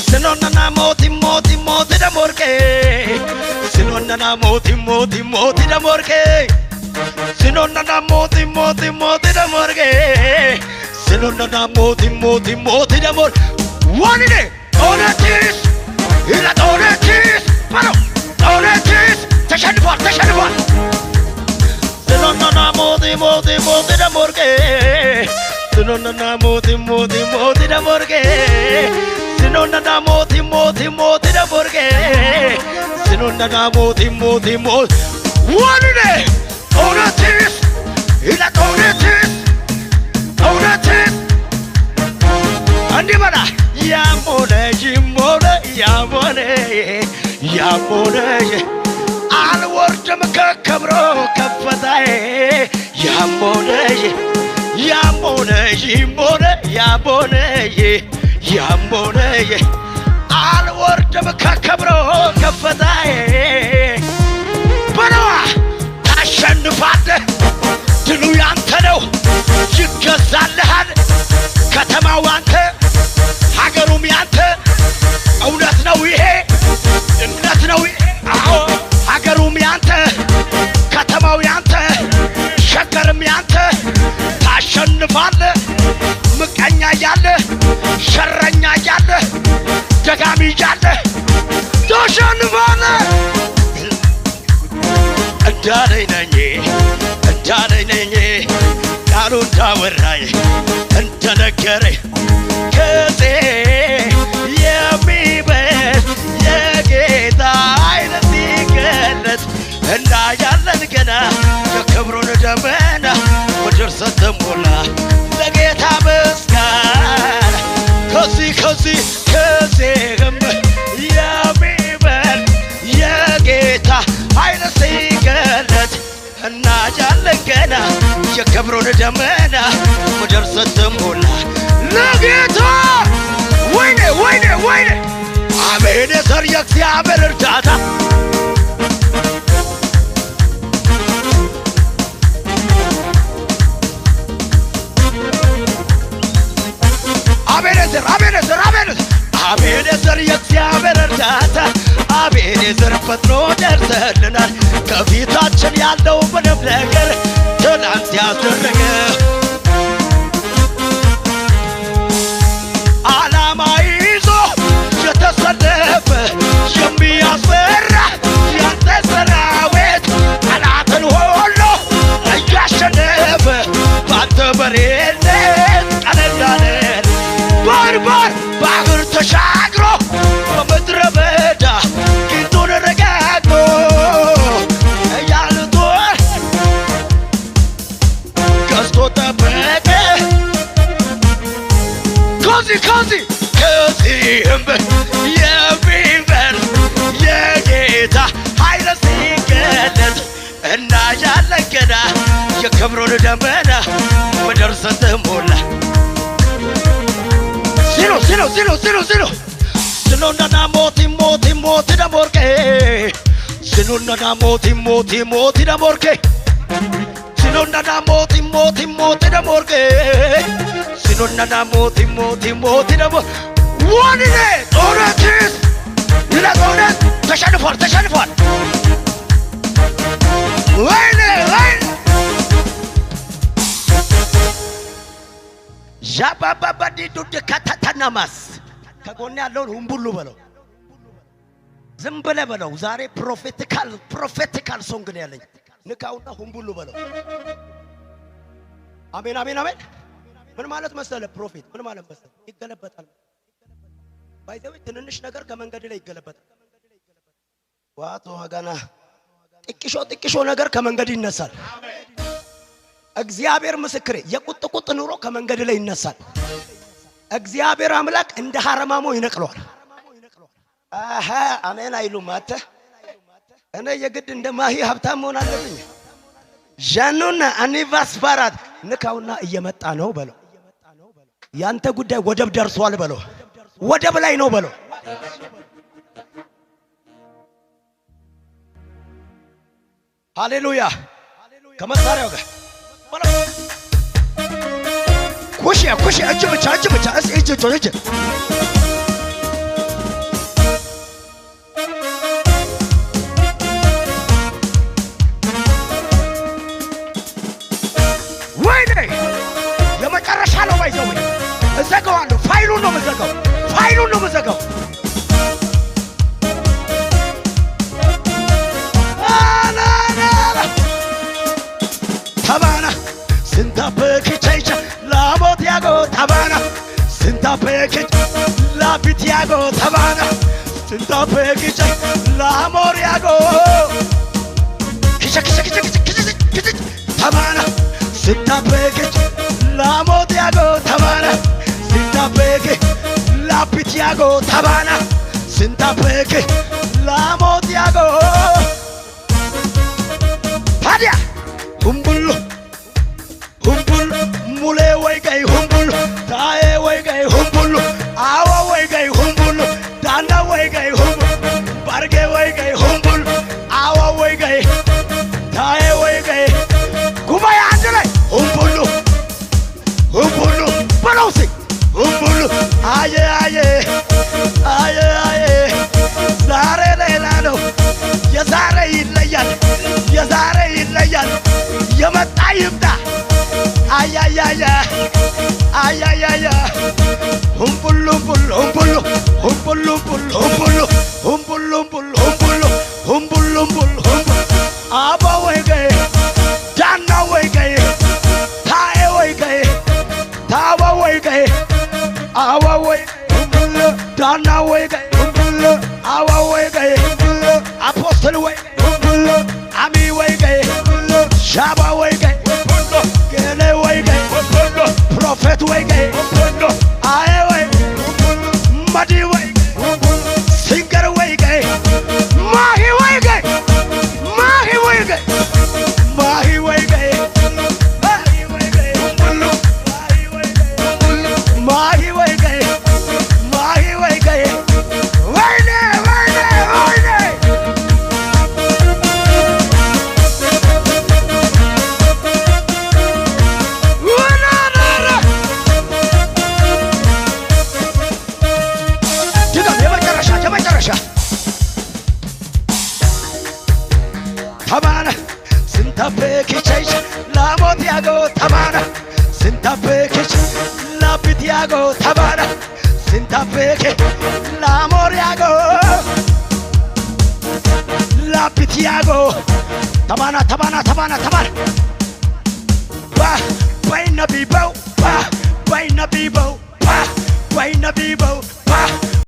Sinonna moti moti moti da morke Sinonna moti moti moti da morke Sinonna moti moti moti da morke Sinonna moti moti moti da morke One day Onatis Ila Onatis Paro Onatis Tashanifar Tashanifar Sinonna moti moti moti da morke Sinonna moti moti moti da morke Sinonna moti moti moti da morke Sinonna moti moti moti One day Onatis Ila Onatis Onatis Andi mana Yamone Jimone Yamone Yamone Alwardam kakabro kafatae Yamone Yamone Jimone Yamone Yamone Alwardam kakabro kafatae Banoa ታሸንፋለ ድሉ ያንተ ነው ይገዛልሃል ከተማው አንተ ሀገሩም ያንተ እውነት ነው ይሄ እምነት ነው አዎ ሀገሩም ያንተ ከተማው ያንተ ሸገርም ያንተ ታሸንፋለ ምቀኛ ያለ ሸረኛ ያለ ደጋሚ ያለ ታሸንፋለ እንዳለኝ ነኝ ቃሉ እንዳወራኝ እንደነገረኝ ከዜ የሚበል የጌታ አይነት ሲገለጥ እና ያለን ገና የክብሩን ደመና ምድር ስትሞላ ለጌታ ምስጋና ከዚህም የሚበል የጌታ አይነት ሲገለጥ እና ያለን ገና የክብሩን ደመና ምድር ስትሞላ ለጌታ ወይኔ ወይኔ ወይኔ አሜን የዘር የእግዚአብሔር እርዳታ አሜን የዘር የእግዚአብሔር እርዳታ አሜን የዘር ፈጥኖ ደርሰልናል ከፊታችን ያለው ምንም ነገር ትናንት ያስደረገ ዓላማ ይዞ የተሰለፈ የሚያስፈራ ያንተ ሰራዊት ጠላትን ሁሉ እያሸነፈ ባንተ በሬነት ቀለላለን ባርባር ባህር ተሻግሮ በምድረ በዳ ጊንጡን ረጋግጦ እያልቶ ገዝቶ ጠበቀ ከዚህም የሚበል የጌታ ኃይል ሲገለጥ እና ያለን ገና የክብሩን ደመና ምድር ስትሞላ Sinonna moti moti moti da morke Sinonna moti moti moti da morke Sinonna moti moti moti da morke Sinonna moti moti moti da morke One day Onatis Ila Onatis ተሸንፏል ወይኔ ጃባባባዲዱ ከተተናማስ ከጎን ያለውን ሁምቡሉ በለው ዝም ብለህ በለው ዛሬ ፕሮፌቲካል ሶንግ ነው ያለኝ ንካውና ሁምቡሉ በለው አሜን አሜን አሜን ምን ማለት መሰለ ፕሮፌት ምን ማለት መሰለ ይገለበጣል ባይዘው ትንንሽ ነገር ከመንገድ ላይ ይገለበጣል ዋቶ ወጋና ጥቂሾ ነገር ከመንገድ ይነሳል እግዚአብሔር ምስክሬ የቁጥቁጥ ኑሮ ከመንገድ ላይ ይነሳል እግዚአብሔር አምላክ እንደ ሐረማሞ ይነቅለዋል አሃ አሜን አይሉም አተ እኔ የግድ እንደማሂ ሀብታም ሆነ አለብኝ ጃኑና አኒቫስ ባራት ንካውና እየመጣ ነው በለው ያንተ ጉዳይ ወደብ ደርሷል በለው ወደብ ላይ ነው በለው ሃሌሉያ ከመሳሪያው ጋር ኩሽ እጅ ብቻ እጅ pitiago tabana sinta pekiche la moriago kicha tabana sinta pekiche la moriago tabana sinta peki la pitiago tabana sinta peki la moriago padia humbulu mule way gay humbulu tae way gay humbulu awa way gay humbulu danda way gay humbulu barge way gay humbulu awa way gay tae way gay kumaya andale humbulu balosi humbulu aye zare lelano ya zare ilayal yamata yimda ay humbulu aba way gay dana way gay tae way gay tawa way gay awa way dana way gay awa way gay apostle way ami way gay shaba way gay gele way gay prophet way gay aye way madi way singer way gay mahi way gay mahi way gay mahi way gay tabana sinta pekiche la motiago tabana sinta pekiche la pitiago tabana sinta peke la moriago la pitiago tabana ba baina bibo ba